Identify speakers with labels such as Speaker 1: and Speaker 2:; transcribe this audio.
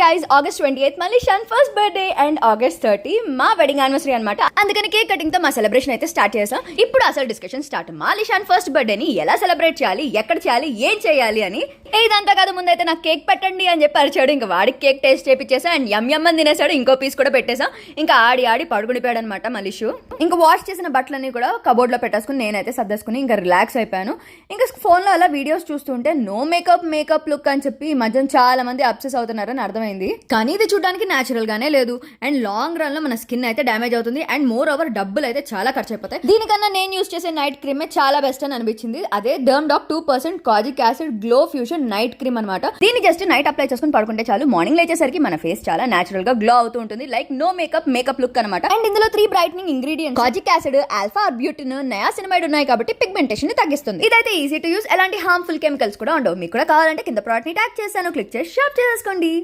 Speaker 1: Guys August 28 మళ్ళీ షన్ first birthday and August 30 మా wedding anniversary అనమాట. అందుకని కేక్ కటింగ్ తో మా సెలబ్రేషన్ అయితే స్టార్ట్ చేసాం. ఇప్పుడు అసలు డిస్కషన్ స్టార్ట్. మా లిషాన్ ఫస్ట్ బర్త్డే ని ఎలా సెలబ్రేట్ చేయాలి, ఎక్కడ చేయాలి, ఏం చేయాలి అని. ఇదంతా కాదు, ముందైతే నాకు కేక్ పెట్టండి అని చెప్పి అరిచాడు. ఇంకా వాడికి కేక్ టేస్ట్ చేపించేసా అండ్ యమ్ అని తినేసాడు. ఇంకో పీస్ కూడా పెట్టేసాం. ఇంకా ఆడి పడుకునిపోయాడు అనమాట మలిషు. ఇంకా వాష్ చేసిన బట్టలన్నీ కూడా కబోర్డ్ లో పెట్టేసుకుని నేనైతే సర్దేసుకుని ఇంకా రిలాక్స్ అయిపోయాను. ఇంకా ఫోన్ లో అలా వీడియోస్ చూస్తుంటే నో మేకప్ లుక్ అని చెప్పి ఈ మధ్య చాలా మంది అబ్సెస్ అవుతున్నారని అర్థమైంది. కానీ ఇది చూడడానికి న్యాచురల్ గానే లేదు అండ్ లాంగ్ రన్ లో మన స్కిన్ అయితే డ్యామేజ్ అవుతుంది అండ్ మోర్ ఓవర్ డబ్బులు అయితే చాలా ఖర్చు అయిపోతాయి. దీనికన్నా నేను యూస్ చేసే నైట్ క్రీమే చాలా బెస్ట్ అని అనిపించింది. అదే Dermdoc 2% kojic acid glow fusion night cream అనమాట. దీన్ని జస్ట్ నైట్ అప్లై చేసుకుని పడుకుంటే చాలు. మార్నింగ్ లేచేసరికి మన ఫేస్ చాలా న్యాచురల్ గా గ్లో అవుతూ ఉంటుంది. లైక్ నో మేకప్ లుక్ అనమాట. అండ్ ఇందులో 3 brightening ingredients kojic acid, alpha arbutin, niacinamide ఉన్నాయి కాబట్టి పిగ్మెంటేషన్ ని తగ్గిస్తుంది. ఇదైతే ఈజీ టు యూస్, ఎలాంటి హార్మ్ఫుల్ కెమికల్స్ కూడా ఉండవు. మీకు కూడా కావాలంటే కింద ప్రోడక్ట్ ని ట్యాగ్ చేశాను, క్లిక్ చేసి షాప్ చేసుకోండి.